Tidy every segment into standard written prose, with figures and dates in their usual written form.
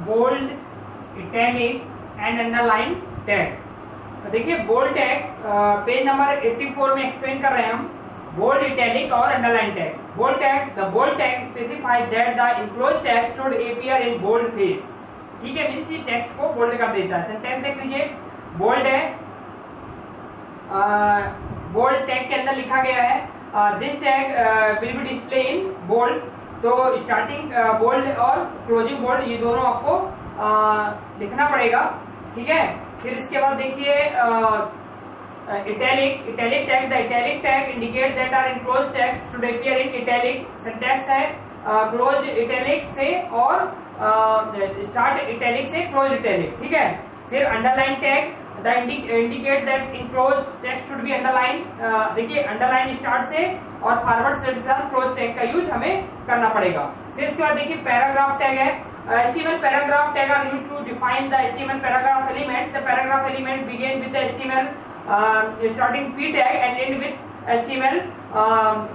Bold, italic and underline tag. देखिए bold tag page number 84 में explain कर रहे हैं हम, बोल्ड, इटैलिक और underline tag. Bold tag, the bold tag specifies that the enclosed text should appear in bold face. ठीक है, means ये टेक्स्ट को बोल्ड कर देता है। सेंटेंस देख लीजिए, बोल्ड है, बोल्ड टैग के अंदर लिखा गया है this tag will be display in bold. तो स्टार्टिंग बोल्ड और क्लोजिंग बोल्ड ये दोनों आपको लिखना पड़ेगा। ठीक है, फिर इसके बाद देखिए italic, italic tag, the italic tag indicate that are enclosed text should appear in italic. Syntax है क्लोज इटैलिक से और स्टार्ट इटैलिक से क्लोज इटैलिक। ठीक है, फिर underline tag, the indicate that enclosed text should be underline. देखिए underline start से और फॉरवर्ड से क्लोज टैग का यूज हमें करना पड़ेगा। फिर इसके बाद देखिए पैराग्राफ टैग है, HTML paragraph tag are used to define the HTML paragraph element. The paragraph element begin with the HTML starting p tag and end with HTML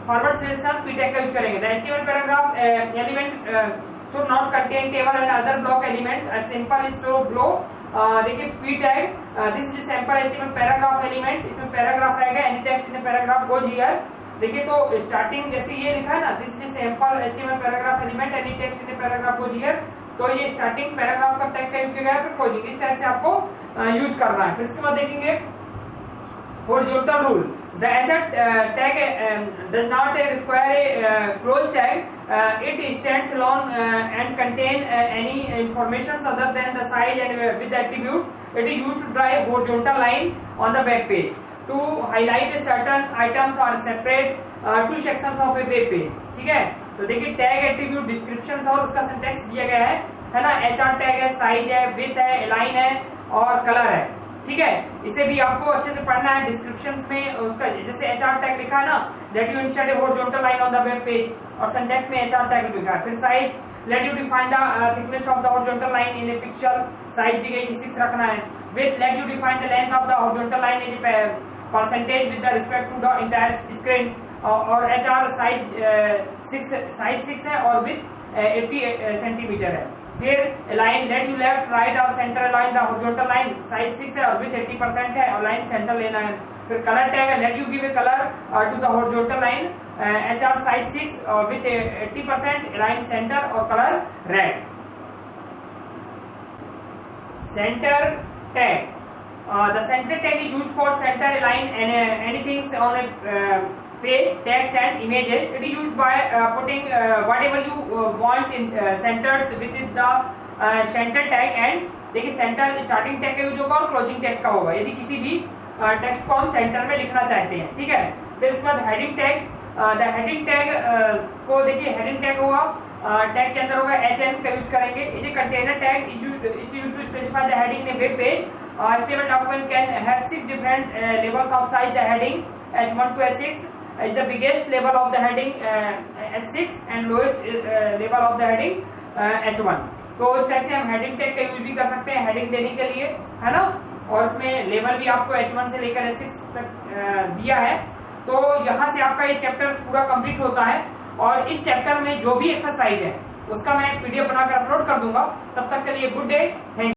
forward slash p tag का use करेंगे। The HTML paragraph element should not contain table and other block element. A simple is so below. देखिए p tag, this is sample HTML paragraph element. इसमें paragraph रहेगा, any text in a paragraph goes here. देखिए तो starting जैसे ये लिखा है ना, this is sample HTML paragraph element, any text in paragraph goes here. तो ये स्टार्टिंग पैराग्राफ का टैग का यूज किया गया है, फिर क्लोजिंग, इस टाइप से आपको यूज करना है। फिर इसके बाद देखेंगे horizontal rule, the asset tag does not require a close tag, it stands alone and contain any information other than the size and width attribute. It is used to drive horizontal line on the web page to highlight certain items or separate two sections of a web page। ठीक है, तो देखिए tag, attribute, description और उसका syntax दिया गया है ना। HR टैग है, साइज है, विड्थ है, अलाइन है और कलर है। ठीक है, इसे भी आपको अच्छे से पढ़ना है। डिस्क्रिप्शन में उसका जैसे HR टैग लिखा है ना, let you insert a horizontal line on the web page, और सिंटैक्स में HR टैग लिखा है। फिर size, let you define the thickness of the horizontal line in a pixel, size दी गई 6 रखना है। Width, let you define the length of the horizontal line is percentage with the respect to the entire screen. और HR size 6 है और with 80 centimetre है। फिर line, let you left, right और centre line the horizontal line, size 6 है और with 80% है और लाइन सेंटर लेना है। फिर कलर टैग है, let you give a colour to the horizontal line, HR size 6 और विथ 80%, लाइन सेंटर और colour red. Centre tag, the center tag is used for center align anything on a page, text and images. It is used by putting whatever you want in centers within the center tag। and देखिए centre starting tag का use होगा और closing tag का होगा यदि किसी भी text को हम सेंटर में लिखना चाहते हैं। ठीक है, फिर उसके बाद heading tag, the heading tag को देखिए हेडिंग टैग होगा, टैग के अंदर होगा HN का यूज करेंगे। Is a container tag is used to specify the heading in a web page. HTML document can have 6 different levels of size. The heading H1 to H6 is the biggest level of the heading H6 and lowest level of the heading H1। तो इस type से हम heading tag का use भी कर सकते हैं heading देने के लिए, है ना। और उसमें लेवल भी आपको H1 से लेकर H6 तक दिया है। तो यहाँ से आपका ये चैप्टर पूरा कंप्लीट होता है और इस चैप्टर में जो भी एक्सरसाइज है उसका मैं PDF बनाकर अपलोड कर दूंगा। तब तक के लिए गुड डे, थैंक यू।